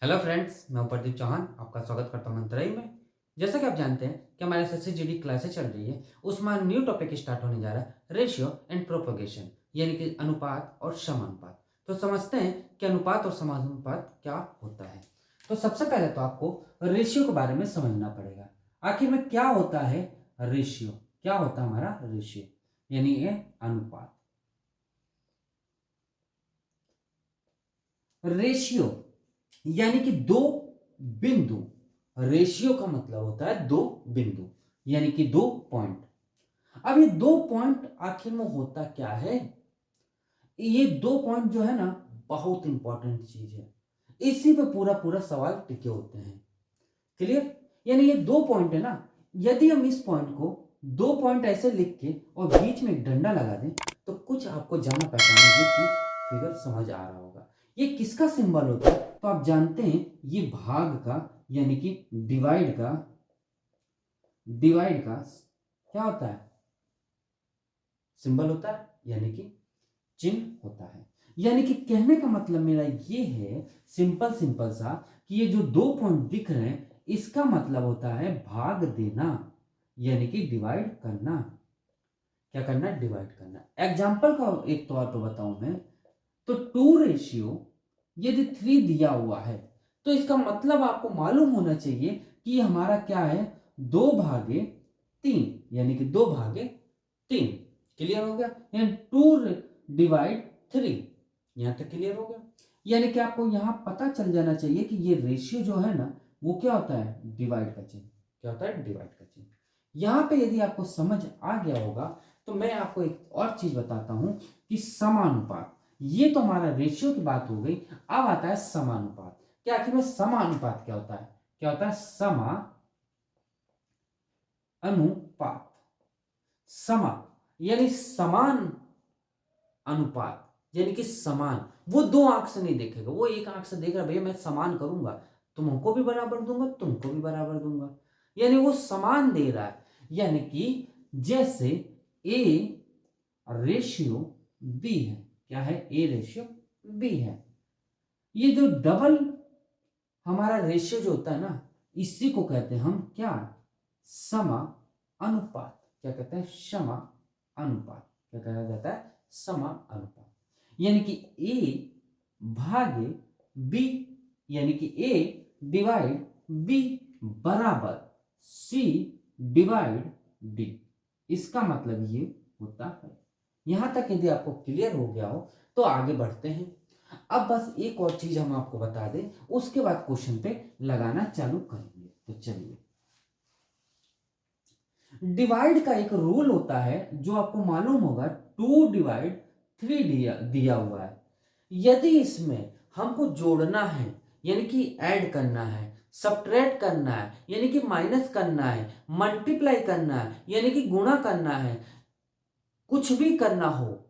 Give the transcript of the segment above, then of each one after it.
Hello friends, मैं प्रदीप चौहान आपका स्वागत करता हूं मंत्राई में। जैसा कि आप जानते हैं कि हमारे एसएससी जीडी क्लासेस चल रही है, उसमें न्यू टॉपिक स्टार्ट होने जा रहा है रेशियो एंड प्रोपोगेशन, यानी कि अनुपात और समानुपात। तो समझते हैं कि अनुपात और समानुपात क्या होता है। तो सबसे पहले तो आपको रेशियो के बारे में समझना पड़ेगा। आखिर में क्या होता है रेशियो, क्या होता है हमारा रेशियो, यानी ये अनुपात। रेशियो यानी कि दो बिंदु। रेशियो का मतलब होता है दो बिंदु, यानी कि दो पॉइंट। अब ये दो पॉइंट आखिर में होता क्या है? ये दो पॉइंट जो है ना, बहुत इंपॉर्टेंट चीज है। इसी पे पूरा पूरा सवाल टिके होते हैं। क्लियर? यानी ये दो पॉइंट है ना, यदि हम इस पॉइंट को दो पॉइंट ऐसे लिख के और बीच में एक डंडा लगा दें तो कुछ आपको जाना पहचाना ये कि फिगर समझ आ रहा होगा। ये किसका सिंबल होता है? तो आप जानते हैं ये भाग का, यानी कि डिवाइड का क्या होता है? सिंबल होता है, यानी कि चिन्ह होता है। यानी कि कहने का मतलब मेरा ये है, सिंपल सिंपल सा, कि ये जो दो पॉइंट दिख रहे हैं इसका मतलब होता है भाग देना, यानी कि डिवाइड करना। क्या करना? डिवाइड करना। एग्जाम्पल का एक तौर पर बताऊं मैं, तो 2 रेशियो यदि 3 दिया हुआ है तो इसका मतलब आपको मालूम होना चाहिए कि हमारा क्या है, 2/3, यानी कि 2/3। क्लियर हो गया? यानी 2/3। यहां तक क्लियर हो गया? यानी कि आपको यहां पता चल जाना चाहिए कि ये रेशियो जो है ना, वो क्या होता है? डिवाइड का चिन्ह। क्या होता है? डिवाइड का चिन्ह। यहां पे यदि आपको समझ आ गया होगा तो मैं आपको एक और चीज बताता हूं कि समानुपात। ये तो हमारा रेशियो की बात हो गई। अब आता है समानुपात। क्या आखिर में समानुपात क्या होता है? क्या होता है? अनुपात। समा यानी समान, अनुपात यानी कि समान। वो दो आंख से नहीं देखेगा, वो एक आंख से देख रहा, भैया मैं समान करूंगा, तुमको भी बराबर दूंगा, तुमको भी बराबर दूंगा। यानी वो समान दे रहा है। यानी कि जैसे ए रेशियो बी है। क्या है? ए रेशियो बी है। ये जो डबल हमारा रेशियो जो होता है ना, इसी को कहते हैं हम क्या? समा अनुपात। क्या कहते हैं? समा अनुपात। क्या कहा जाता है? समा अनुपात। यानी कि ए भागे बी, यानी कि ए डिवाइड बी बराबर सी डिवाइड डी। इसका मतलब ये होता है। यहां तक यदि आपको क्लियर हो गया हो तो आगे बढ़ते हैं। अब बस एक और चीज हम आपको बता दें, उसके बाद क्वेश्चन पे लगाना चालू करेंगे। तो चलिए, डिवाइड का एक रूल होता है जो आपको मालूम होगा, 2/3 दिया हुआ है। यदि इसमें हमको जोड़ना है, यानी कि ऐड करना है, सब्ट्रैक्ट करना है, यानी कि माइनस करना है, मल्टीप्लाई करना है, यानी कि गुणा करना है, कुछ भी करना हो,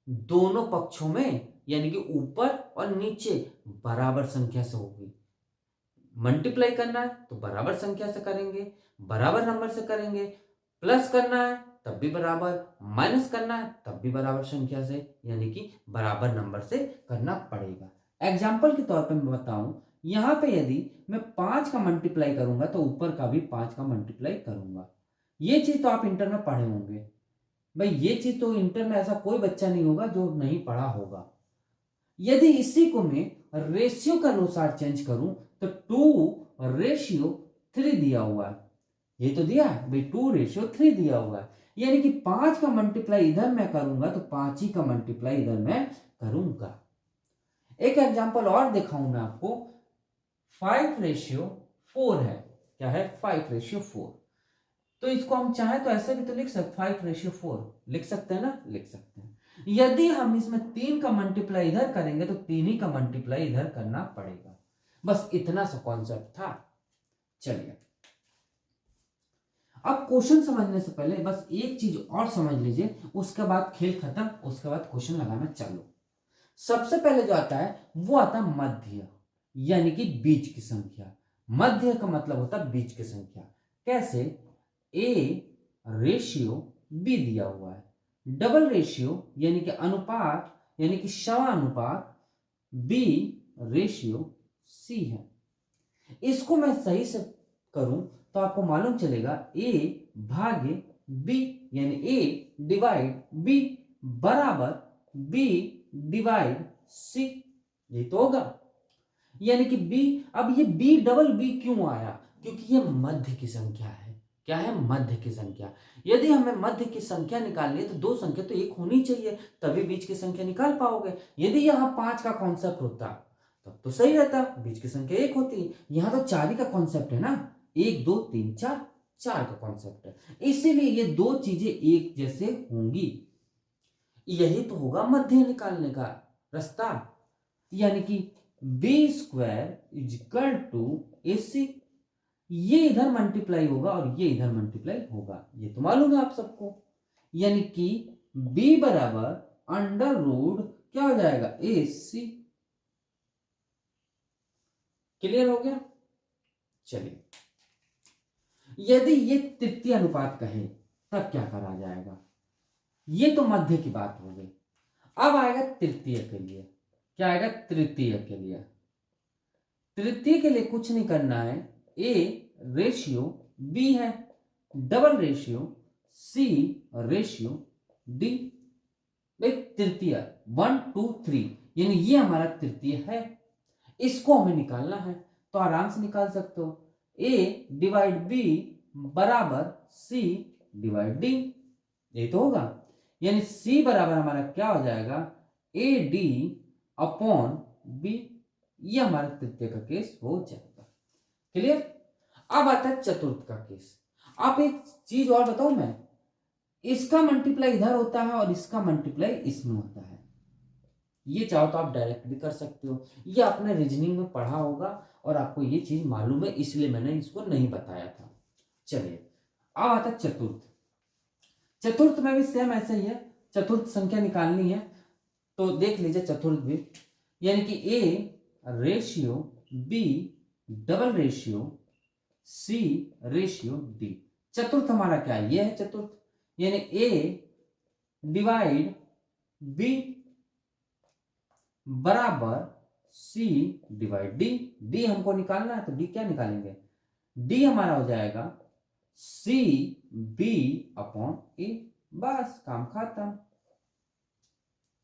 दोनों पक्षों में यानी कि ऊपर और नीचे बराबर संख्या से होगी। मल्टीप्लाई करना है तो बराबर संख्या से करेंगे, बराबर नंबर से करेंगे। प्लस करना है तब भी बराबर, माइनस करना है तब भी बराबर संख्या से, यानी कि बराबर नंबर से करना पड़ेगा। एग्जाम्पल के तौर पे मैं बताऊं, यहां पे यदि मैं 5 का मल्टीप्लाई करूंगा तो ऊपर का भी 5 का मल्टीप्लाई करूंगा। ये चीज तो आप इंटर में पढ़े होंगे। भाई ये चीज तो इंटर में ऐसा कोई बच्चा नहीं होगा जो नहीं पढ़ा होगा। यदि इसी को मैं रेशियो के अनुसार चेंज करूं तो 2/3 दिया हुआ है। ये तो दिया है भाई, 2/3 दिया हुआ है। यानी कि 5 का मल्टीप्लाई इधर मैं करूंगा तो 5 ही का मल्टीप्लाई इधर मैं करूंगा। एक एग्जांपल और दिखाऊं मैं आपको। 5/4 है। क्या है? 5/4। तो इसको हम चाहें तो ऐसे भी तो लिख सकते, 5/4 लिख सकते हैं ना, लिख सकते हैं। यदि हम इसमें 3 का मल्टीप्लाई इधर करेंगे तो 3 ही का मल्टीप्लाई इधर करना पड़ेगा। बस इतना सा कॉन्सेप्ट था। चलिए, अब क्वेश्चन समझने से पहले बस एक चीज और समझ लीजिए, उसके बाद खेल खत्म, उसके बाद क्वेश्चन लगाना चालू। सबसे पहले जो आता है वो आता है मध्य, यानी कि बीच की संख्या। मध्य का मतलब होता है बीच की संख्या। कैसे? ए रेशियो बी दिया हुआ है, डबल रेशियो यानी कि अनुपात, यानी कि समानुपात बी रेशियो सी है। इसको मैं सही से करूं तो आपको मालूम चलेगा a भागे b, यानी a डिवाइड b बराबर b डिवाइड c, ये तो होगा। यानी कि b, अब ये b डबल b क्यों आया? क्योंकि ये मध्य की संख्या है। क्या है? मध्य की संख्या। यदि हमें मध्य की संख्या निकालनी है तो दो संख्या तो एक होनी चाहिए, तभी बीच की संख्या निकाल पाओगे। यदि यहाँ 5 का कॉन्सेप्ट होता तब तो सही रहता, बीच की संख्या एक होती। यहाँ तो 4 ही का कॉन्सेप्ट है ना, 1 2 3 4, 4 का कॉन्सेप्ट है, इसीलिए ये दो चीजें एक जैसे होंगी। यही तो होगा मध्य निकालने का रास्ता। यानी कि b² इजिकल टू AC, ये इधर मल्टीप्लाई होगा और ये इधर मल्टीप्लाई होगा, ये तो मालूम है आप सबको। यानी कि b बराबर अंडर रूट क्या हो जाएगा? AC। क्लियर हो गया? चलिए, यदि ये तृतीय अनुपात कहे तब क्या करा जाएगा? ये तो मध्य की बात हो गई। अब आएगा तृतीय के लिए। क्या आएगा? तृतीय के लिए। तृतीय के लिए कुछ नहीं करना है, a रेशियो b है, double ratio c ratio d। भाई तृतीय 1 2 3, यानी ये हमारा तृतीय है, इसको हमें निकालना है तो आराम से निकाल सकते हो। a डिवाइड b बराबर c डिवाइड d, ये तो होगा। यानी c बराबर हमारा क्या हो जाएगा? AD अपॉन b, ये हमारा तृतीय का केस हो जाएगा। क्लियर? अब आता है चतुर्थ का केस। आप एक चीज और बताऊं मैं, इसका मल्टीप्लाई इधर होता है और इसका मल्टीप्लाई इसमें होता है। ये चाहो तो आप डायरेक्ट भी कर सकते हो, ये आपने रीजनिंग में पढ़ा होगा और आपको ये चीज मालूम है, इसलिए मैंने इसको नहीं बताया था। चलिए, अब आता है चतुर्थ। चतुर्थ में भी सेम ऐसा ही है, चतुर्थ संख्या निकालनी है तो देख लीजिए चतुर्थ भी, यानी कि a ratio b double ratio c ratio d। चतुर्थ हमारा क्या है? ये है चतुर्थ, यानी a डिवाइड b बराबर c डिवाइड d। d हमको निकालना है तो d क्या निकालेंगे? d हमारा हो जाएगा c b अपॉन a, बस काम खत्म।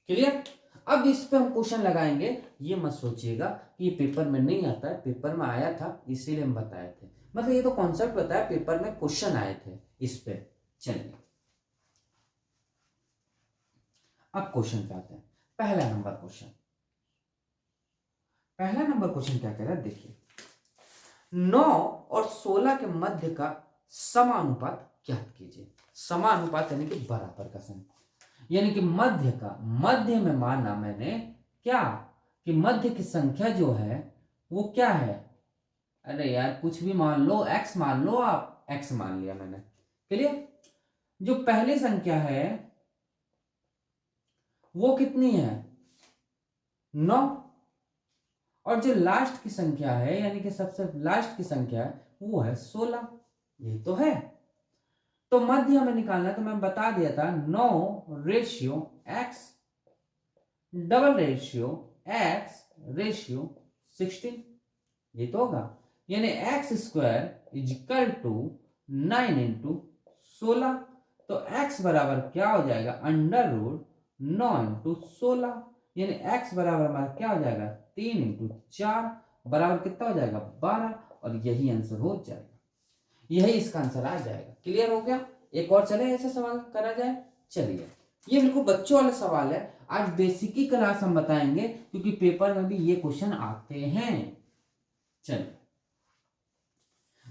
क्लियर? अब इस पे हम क्वेश्चन लगाएंगे, ये मत सोचिएगा कि ये पेपर में नहीं आता है, पेपर में आया था इसीलिए हम बताए थे, मतलब ये तो कॉन्सेप्ट बताया, पेपर में क्वेश्चन आए थे इस पे। चलिए, अब क्वेश्चन पे आते हैं। पहला नंबर क्वेश्चन, पहला नंबर क्वेश्चन क्या कह रहा है देखिए, 9 और 16 के मध्य का समानुपात ज्ञात कीजिए। समानुपात यानी कि बराबर का सम, यानी कि मध्य का, मध्य में माना मैंने क्या कि मध्य की संख्या जो है वो क्या है? अरे यार कुछ भी मान लो, x मान लो, आप x मान लिया मैंने। क्लियर? जो पहली संख्या है वो कितनी है? 9, और जो लास्ट की संख्या है यानी कि सबसे लास्ट की संख्या है वो है 16, ये तो है। तो मध्य हमें निकालना है तो मैं बता दिया था 9 ratio x double ratio x ratio 16, ये तो होगा। यानी x² इजिकल टू 9 इंटू 16, तो x बराबर क्या हो जाएगा? अंडर रूट 9 इंटू 16, यानी x बराबर हमारा क्या हो जाएगा? 3 इंटू 4 बराबर कितना हो जाएगा? 12, और यही आंसर हो जाएगा, यही इसका आंसर आ जाएगा। क्लियर हो गया? एक और चले ऐसा सवाल करा जाए। चलिए, ये बिल्कुल बच्चों वाला सवाल है, आज बेसिक की क्लास हम बताएंगे क्योंकि पेपर में भी ये क्वेश्चन आते हैं। चलिए,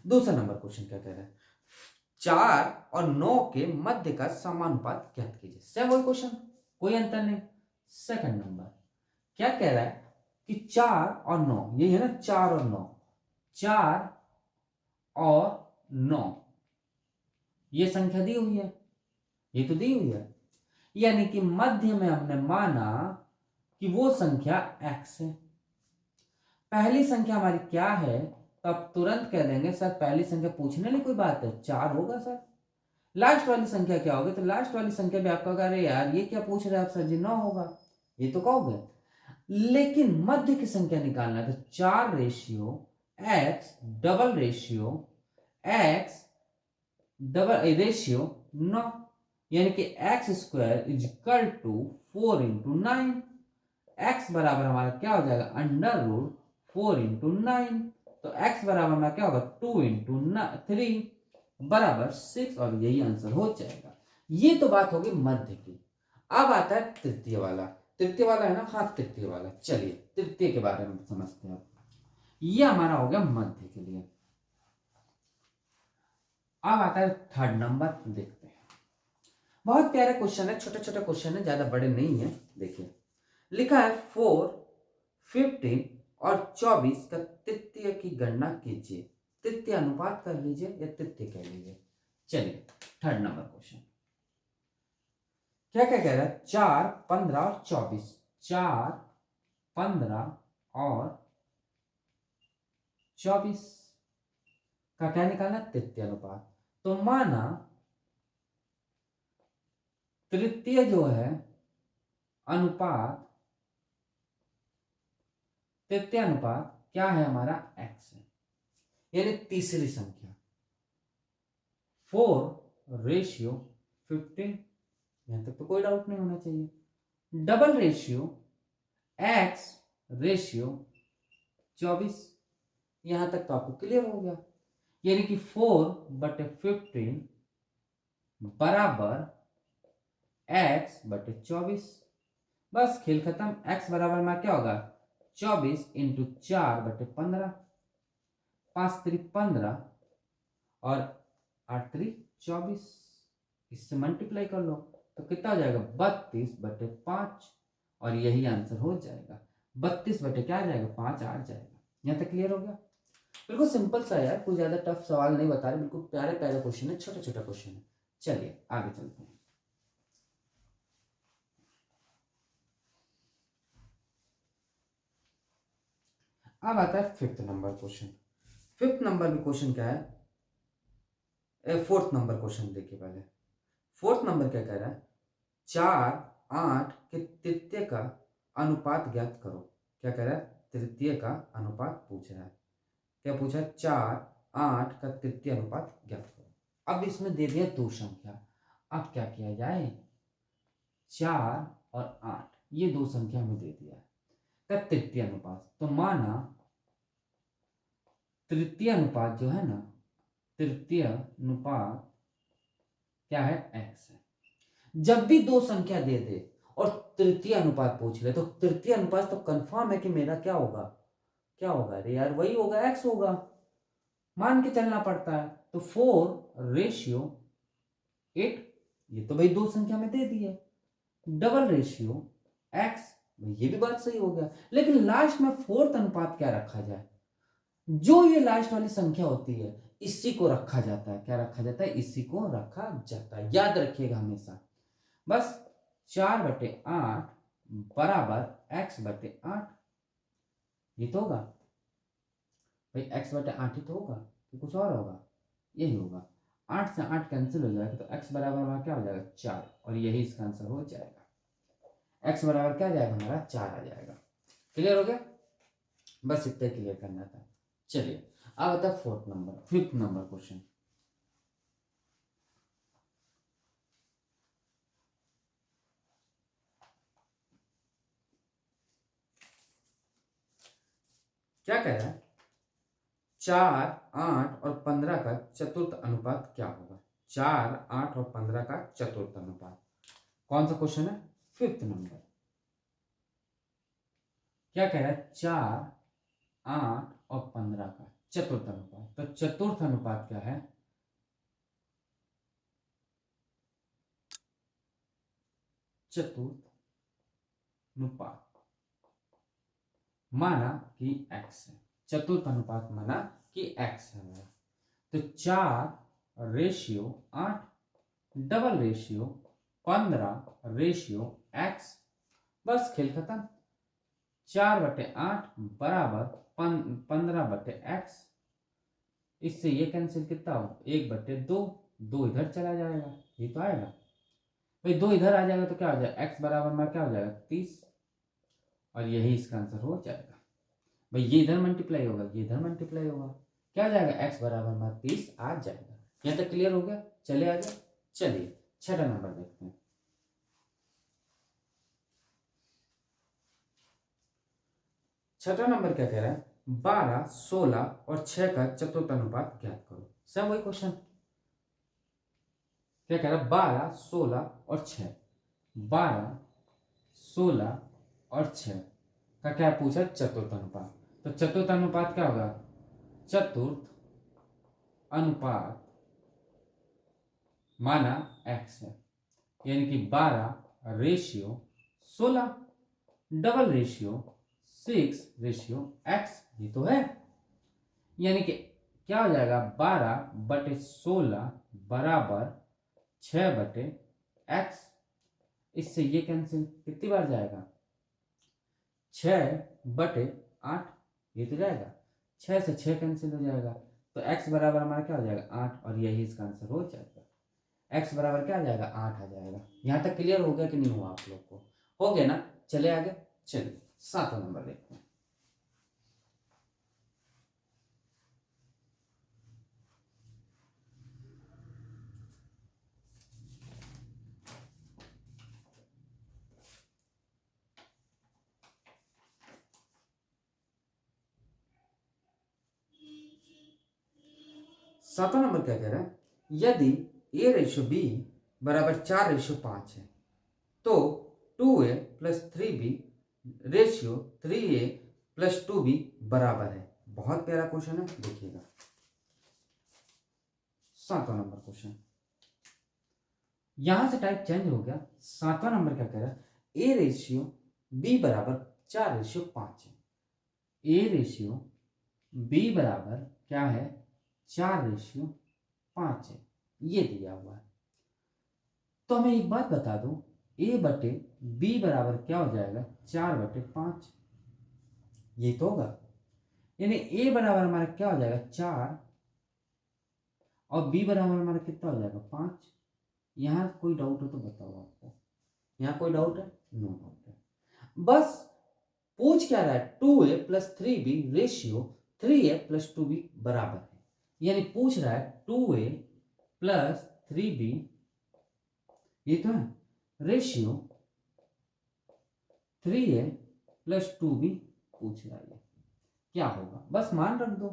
दूसरा नंबर क्वेश्चन क्या कह रहा है? 4 और 9 के मध्य का समानुपात ज्ञात कीजिए। सेम वही क्वेश्चन, कोई अंतर नहीं। सेकंड नंबर क्या कह रहा है कि 4 और 9, यही है ना, 4 और 9, 4 और 9 ये संख्या दी हुई है, ये तो दी हुई है, यानी कि मध्य में हमने माना कि वो संख्या x है। पहली संख्या हमारी क्या है? तो आप तुरंत कह देंगे सर पहली संख्या पूछने वाली कोई बात है, 4 होगा सर। लास्ट वाली संख्या क्या होगी? तो लास्ट वाली संख्या भी आपका, अरे यार ये क्या पूछ रहे हैं आप सर जी, 9 होगा, ये तो कहोगे। लेकिन मध्य की संख्या निकालना है तो 4 रेशियो एक्स डबल रेशियो 9, यानी कि X square is equal to 4 × 9। X बराबर हमारा क्या हो जाएगा, √4 × 9। तो एक्स बराबर हमारा क्या होगा, 2 × 3 बराबर 6, और यही आंसर हो जाएगा। ये तो बात होगी मध्य की। अब आता है तृतीय वाला। तृतीय वाला है ना, हाँ तृतीय वाला। चलिए तृतीय के बारे में समझते हैं। ये हमारा हो गया मध्य के लिए। अब आता है थर्ड नंबर, देखते हैं। बहुत प्यारे क्वेश्चन है, छोटे छोटे क्वेश्चन है, ज्यादा बड़े नहीं है। देखिए लिखा है 4, 15 और 24 का तृतीय की गणना कीजिए। तृतीय अनुपात कर लीजिए या तृतीय कह लीजिए। चलिए थर्ड नंबर क्वेश्चन क्या क्या कह रहा है, 4, 15 और 24। 4, 15 और 24 का क्या निकालना, तृतीय अनुपात। तो माना तृतीय जो है अनुपात, तृतीय अनुपात क्या है हमारा, x है, यानी तीसरी संख्या। 4/15, यहां तक तो कोई डाउट नहीं होना चाहिए। डबल रेशियो x/24, यहां तक तो आपको क्लियर हो गया, यानी कि 4/15 बराबर x/24। बस खेल खत्म। x बराबर में क्या होगा, 24 × 4/15, 5 × 15 और 8 × 24। इससे मल्टीप्लाई कर लो तो कितना हो जाएगा, 32/5, और यही आंसर हो जाएगा। 32 बटे क्या आ जाएगा, 5 आ जाएगा। यहाँ तक क्लियर हो गया। बिल्कुल सिंपल सा यार, कोई ज्यादा टफ सवाल नहीं बता रहे, बिल्कुल प्यारे प्यारे क्वेश्चन है, छोटे छोटे क्वेश्चन है। चलिए आगे चलते हैं। अब आता है fifth number question. Fifth number में क्वेश्चन क्या है, फोर्थ नंबर क्वेश्चन देखिए पहले। फोर्थ नंबर क्या कह रहा है, 4, 8 के तृतीय का अनुपात ज्ञात करो। क्या कह रहा है, तृतीय का अनुपात पूछ रहा है। क्या पूछा है, 4, 8 का तृतीय अनुपात ज्ञात करो। अब इसमें दे दिया दो संख्या। अब क्या किया जाए, 4 और 8 ये दो संख्या हमें दे दिया है का तृतीय अनुपात। तो माना तृतीय अनुपात जो है ना, तृतीय अनुपात क्या है, x है। जब भी दो संख्या दे दे और तृतीय अनुपात पूछ ले, तो तृतीय अनुपात तो कंफर्म है कि मेरा क्या होगा, क्या होगा, अरे यार वही होगा, x होगा, मान के चलना पड़ता है। तो 4/8, ये तो भाई दो संख्या में दे दी है। डबल रेशियो x, ये भी बात सही हो गया। लेकिन लास्ट में फोर्थ अनुपात क्या रखा जाए, जो ये लास्ट वाली संख्या होती है इसी को रखा जाता है। क्या रखा जाता है, इसी को रखा जाता है, याद रखिएगा हमेशा। बस 4/8 बराबर x/8, ये तो होगा भाई, x/8 ही तो होगा कि कुछ और होगा, यही होगा। 8 से 8 कैंसिल हो जाएगा, तो x बराबर हमारा क्या हो जाएगा, 4, और यही इसका आंसर हो जाएगा। x बराबर क्या आ जाएगा हमारा, 4 आ जाएगा। क्लियर हो गया, बस इतना क्लियर करना था। चलिए अब आता है फिफ्थ नंबर क्वेश्चन। क्या कह रहा है, 4, 8 और 15 का चतुर्थ अनुपात क्या होगा। 4, 8 और 15 का चतुर्थ अनुपात, कौन सा क्वेश्चन है, फिफ्थ नंबर। क्या कह रहा है, 4, 8 और 15 का चतुर्थ अनुपात। तो चतुर्थ अनुपात क्या है, चतुर्थ अनुपात माना कि x है। चतुर्थ अनुपात माना कि x है मेरा। तो 4/8, डबल रेशियो 15/x, बस खेल खत्म। 4/8 बराबर 15/x, इससे ये कैंसिल कितना हो, 1/2, 2 इधर चला जाएगा, ये तो आएगा भाई, 2 इधर आ जाएगा तो क्या हो जाएगा, x बराबर में क्या हो जाएगा, 30, और यही इसका आंसर हो जाएगा। भाई ये इधर मल्टीप्लाई होगा, ये इधर मल्टीप्लाई होगा, क्या आ जाएगा, x बराबर हमारा 30 आ जाएगा। यहाँ तक क्लियर हो गया? चले आगे, चलिए छठा नंबर देखते हैं। छठा नंबर क्या कह रहा है, 12, 16 और 6 का चतुर्थ अनुपात ज्ञात करो। सब वही क्वेश्चन, क्या कह रहा है, 12, 16 और 6, 12, 16 और 6 का क्या पूछा, चतुर्थ अनुपात। तो चतुर्थ अनुपात क्या होगा, चतुर्थ अनुपात माना x है, यानी कि 12:16, डबल रेशियो 6:x, ये तो है। यानी कि क्या हो जाएगा, 12/16 बराबर 6/x। इससे ये कैंसिल, कितनी बार जाएगा, 6/8, ये तो जाएगा, 6 से 6 कैंसिल हो जाएगा, तो x बराबर हमारा क्या हो जाएगा, 8, और यही इसका आंसर हो जाएगा। x बराबर क्या आ जाएगा, 8 आ जाएगा। यहाँ तक क्लियर हो गया कि नहीं हुआ आप लोग को? हो गया ना? चले आगे, चलिए सातवां नंबर देखते हैं। सातवां नंबर क्या कह रहा है, यदि a/b बराबर 4/5 है तो 2a + 3b ratio 3a + 2b बराबर है। बहुत प्यारा क्वेश्चन है, देखिएगा। सातवां नंबर क्वेश्चन, यहां से टाइप चेंज हो गया। सातवां नंबर क्या कह रहा है, a/b बराबर 4/5 है, a/b बराबर क्या है, 4/5 है, ये दिया हुआ है। तो हमें एक बात बता दो, a/b बराबर क्या हो जाएगा, 4/5, ये तो होगा। यानी a बराबर हमारा क्या हो जाएगा, 4, और b बराबर हमारा कितना हो जाएगा, 5। यहाँ कोई डाउट हो तो बताओ आपको, यहाँ कोई डाउट है? नो डाउट है। बस पूछ क्या रहा है, 2a + 3b ratio 3a + 2b बराबर है। यानी पूछ रहा है 2a + 3b, ये तो है, रेशियो 3a + 2b पूछ रहा है, क्या होगा, बस मान रख दो।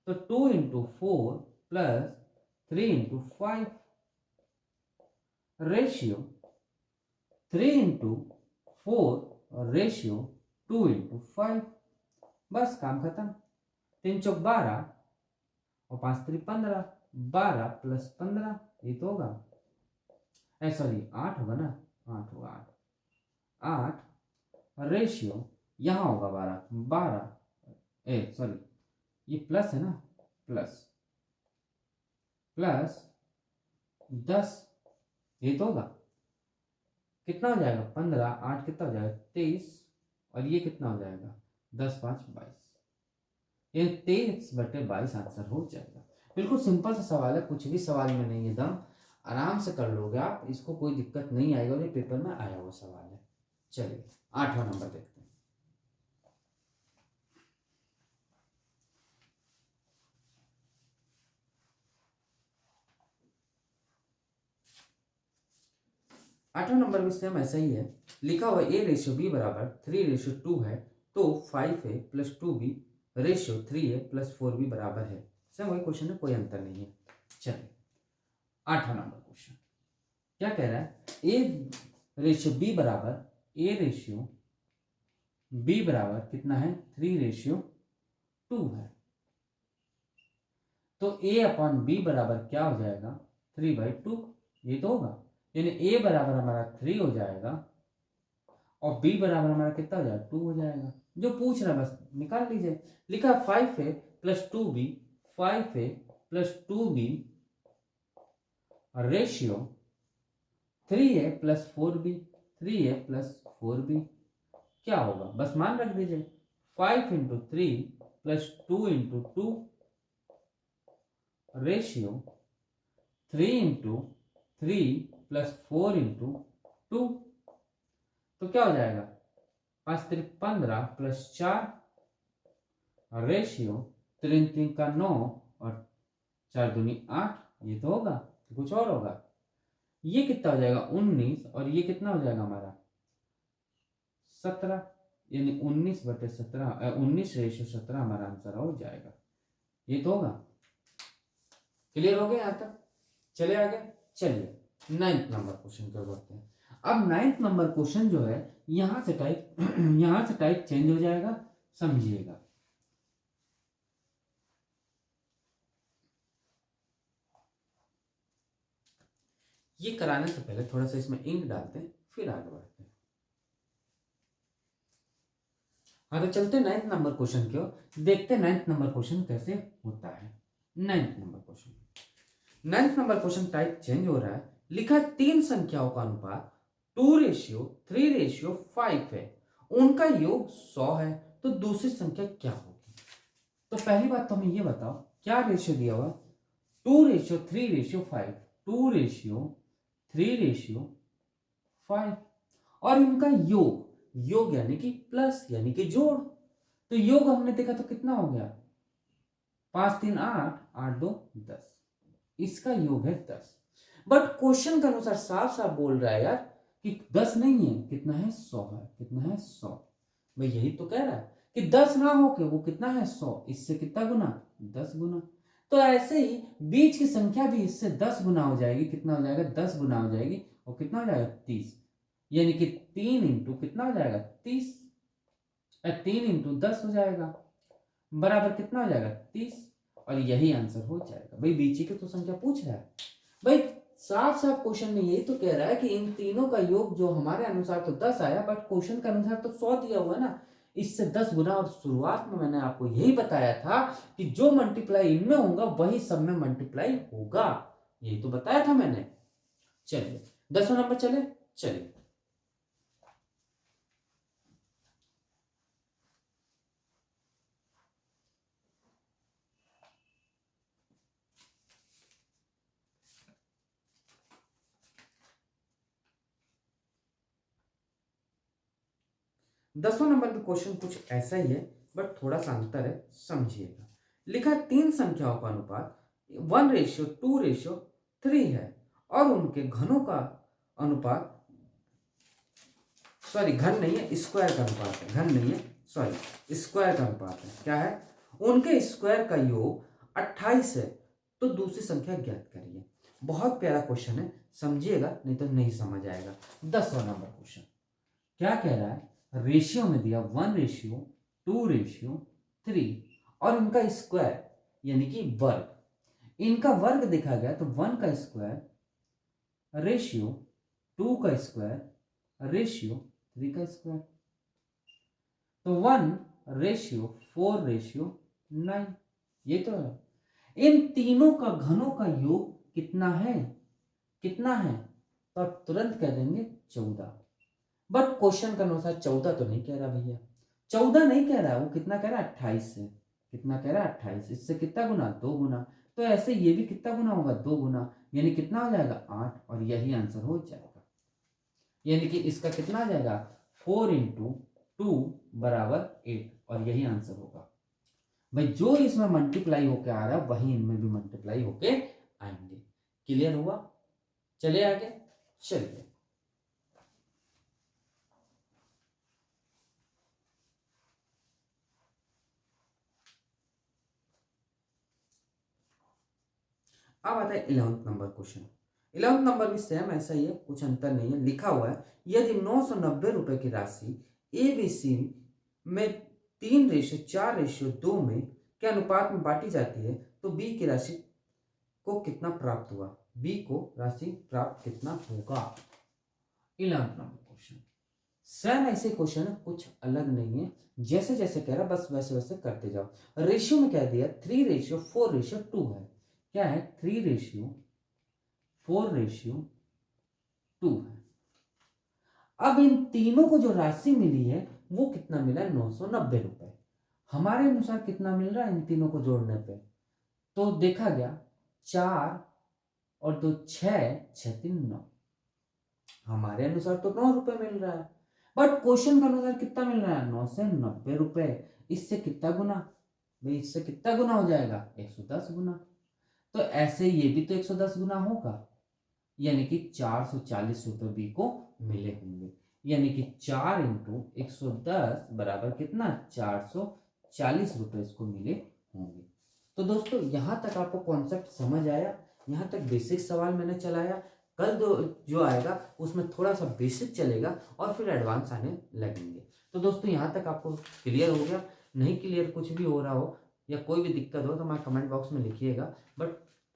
तो 2 × 4 + 3 × 5 रेशियो 3 × 4 रेशियो 2 × 5, बस काम खत्म। 3 चौक 12 और 5 3 15, 12 + 15, ये तो होगा, सॉरी 8 होगा ना, 8 होगा, 8 रेशियो यहाँ होगा 12 सॉरी ये प्लस है ना, प्लस 10, ये तो होगा, कितना हो जाएगा, 15, 8 कितना हो जाएगा, 23, और ये कितना हो जाएगा, 10 5 22, ये 23/22 आंसर हो जाएगा। बिल्कुल सिंपल सा सवाल है, कुछ भी सवाल में नहीं है दम, आराम से कर लोगे आप, इसको कोई दिक्कत नहीं आएगा, और ये पेपर में आया हुआ सवाल है। चलिए आठवां नंबर देखते हैं। आठवां नंबर भी सेम ऐसा ही है, लिखा हुआ a/b बराबर 3/2 है, तो 5a + 2b ratio 3a + 4b बराबर है। सेम वही क्वेश्चन है, कोई अंतर नहीं है। चलिए आठवां नंबर क्वेश्चन क्या कह रहा है, a/b बराबर a/b बराबर कितना है, 3/2 है, तो a/b बराबर क्या हो जाएगा, 3/2, ये तो होगा। यानी a बराबर हमारा 3 हो जाएगा, और b बराबर हमारा कितना हो जाएगा, 2 हो जाएगा। जो पूछ रहा है बस निकाल लीजिए। लिखा 5a + 2b, 5a + 2b ratio 3a + 4b, 3a + 4b, क्या होगा, बस मान रख दीजिए। 5 × 3 + 2 × 2 रेशियो 3 × 3 + 4 × 2, तो क्या हो जाएगा, 5 3 15 + 4 रेशियो 3 3 का 9 और 4 दूनी 8, ये तो होगा, कुछ और होगा। ये कितना हो जाएगा 19 और ये कितना हो जाएगा हमारा 17, यानी 19/17, 19:17 हमारा आंसर हो जाएगा। ये तो होगा। क्लियर हो गया यहाँ तक? चले आगे। चलिए 9th नंबर क्वेश्चन कर बढ़ते हैं। अब 9th नंबर क्वेश्चन जो है यहां से टाइप यहां से टाइप चेंज हो जाएगा, समझिएगा। ये कराने से पहले थोड़ा सा इसमें इंक डालते हैं, फिर आगे बढ़ते हैं। हाँ तो चलते 9th नंबर क्वेश्चन की ओर, देखते हैं 9th नंबर क्वेश्चन कैसे होता है। 9th number question, 9th number question type change हो रहा है। लिखा है 3 संख्याओं का अनुपात 2:3:5 है, उनका योग 100 है, तो दूसरी संख्या क्या होगी? तो पहली बात तो हमें ये बताओ क्या रेशियो दिया हुआ, 2:3:5, 2:3:5 और इनका योग, योग यानी कि प्लस यानी कि जोड़। तो योग हमने देखा तो कितना हो गया 5 3 8, 8 2 10, इसका योग है 10। बट क्वेश्चन के अनुसार साफ साफ बोल रहा है यार कि 10 नहीं है, कितना है 100 है, कितना है 100। भाई यही तो कह रहा है कि 10 ना हो के वो कितना है 100, इससे कितना गुना 10 गुना। तो ऐसे ही बीच की संख्या भी इससे 10 गुना हो जाएगी, कितना हो जाएगा 10 गुना हो जाएगी, और कितना हो जाएगा 30, यानी कि 3 इंटू कितना हो जाएगा 30, 3 इंटू 10 हो जाएगा, बराबर कितना हो जाएगा 30, और यही आंसर हो जाएगा। भाई बीच की तो संख्या पूछ रहा है। भाई साफ साफ क्वेश्चन में यही तो कह रहा है कि इन तीनों का योग जो हमारे अनुसार तो 10 आया, बट क्वेश्चन के अनुसार तो 100 दिया हुआ है ना, इससे 10 गुना। और शुरुआत में मैंने आपको यही बताया था कि जो मल्टीप्लाई इनमें होगा वही सब में मल्टीप्लाई होगा, यही तो बताया था मैंने। चलिए 10वां नंबर चले। चलिए दसवां नंबर भी क्वेश्चन कुछ ऐसा ही है, बट थोड़ा सा अंतर है, समझिएगा। लिखा है 3 संख्याओं का अनुपात 1:2:3 है, और उनके घनों का अनुपात, सॉरी घन नहीं है, स्क्वायर का अनुपात है, घन नहीं है, सॉरी स्क्वायर का अनुपात है। क्या है? उनके स्क्वायर का योग 28 है, तो दूसरी संख्या ज्ञात करिए। बहुत प्यारा क्वेश्चन है, समझिएगा नहीं तो नहीं समझ आएगा। 10वां नंबर क्वेश्चन क्या कह रहा है, रेशियो में दिया 1:2:3 और इनका स्क्वायर यानी कि वर्ग, इनका वर्ग देखा गया तो 1 का स्क्वायर रेशियो 2 का स्क्वायर रेशियो 3 का स्क्वायर, तो 1:4:9, ये तो है। इन तीनों का घनों का योग कितना है, कितना है? तो आप तुरंत कह देंगे 14। बट क्वेश्चन के अनुसार 14 तो नहीं कह रहा भैया, 14 नहीं कह रहा है, वो कितना कह रहा है 28 से, कितना कह रहा है 28, इससे कितना गुना 2 गुना, तो ऐसे ये भी कितना गुना होगा 2 गुना, यानी कितना हो जाएगा 8, और यही आंसर हो जाएगा। यानी कि इसका कितना आ जाएगा 4 × 2 बराबर 8, और यही आंसर होगा। भाई जो इसमें मल्टीप्लाई होके आ रहा है वही इनमें भी मल्टीप्लाई होके आएंगे। क्लियर हुआ? चलिए आगे। चलिए अब आता है 11th number question. 11th number भी सेम ऐसा ही है, कुछ अंतर नहीं है। लिखा हुआ है यदि 990 रुपए की राशि ABC में 3:4:2 में के अनुपात में बांटी जाती है, तो B की राशि को कितना प्राप्त हुआ, B को राशि प्राप्त कितना होगा। 11th नंबर क्वेश्चन सेम ऐसे क्वेश्चन है, कुछ अलग नहीं है, जैसे जैसे कह रहा बस वैसे वैसे करते जाओ। रेशियो में क्या दिया 3:4:2 है, क्या है 3:4:2 है। अब इन तीनों को जो राशि मिली है वो कितना मिला है 990 रुपए। हमारे अनुसार कितना मिल रहा है इन तीनों को जोड़ने पे, तो देखा गया 4 और 2 6, 6 3 9, हमारे अनुसार तो 9 रुपए मिल रहा है, बट क्वेश्चन के अनुसार कितना मिल रहा है 990 रुपए, इससे कितना गुना भाई इससे कितना गुना हो जाएगा, 110 गुना। तो ऐसे ये भी तो 110 गुना होगा, यानी कि 440 रुपये बी को मिले होंगे। यानी कि 4 इंटू 110 बराबर कितना, 440 रुपये इसको मिले होंगे। तो दोस्तों यहाँ तक आपको कॉन्सेप्ट समझ आया, यहाँ तक बेसिक सवाल मैंने चलाया। कल जो आएगा उसमें थोड़ा सा बेसिक चलेगा और फिर एडवांस आने लगेंगे। तो दोस्तों यहाँ तक आपको क्लियर हो गया? नहीं क्लियर कुछ भी हो रहा हो या कोई भी दिक्कत हो तो मैं कमेंट बॉक्स में लिखिएगा। बट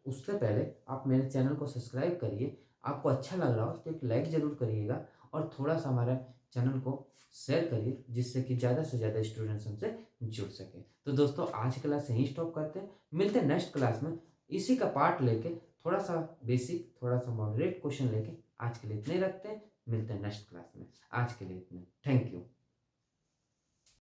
उससे पहले आप मेरे चैनल को सब्सक्राइब करिए। आपको अच्छा लग रहा हो तो एक लाइक ज़रूर करिएगा और थोड़ा सा हमारे चैनल को शेयर करिए, जिससे कि ज़्यादा से ज़्यादा स्टूडेंट्स हमसे जुड़ सके। तो दोस्तों आज क्लास यहीं स्टॉप करते हैं, मिलते हैं नेक्स्ट क्लास में इसी का पार्ट लेके, थोड़ा सा बेसिक थोड़ा सा मॉडरेट क्वेश्चन लेके। आज के लिए इतने ही रखते हैं, मिलते हैं नेक्स्ट क्लास में। आज के लिए इतने, थैंक यू।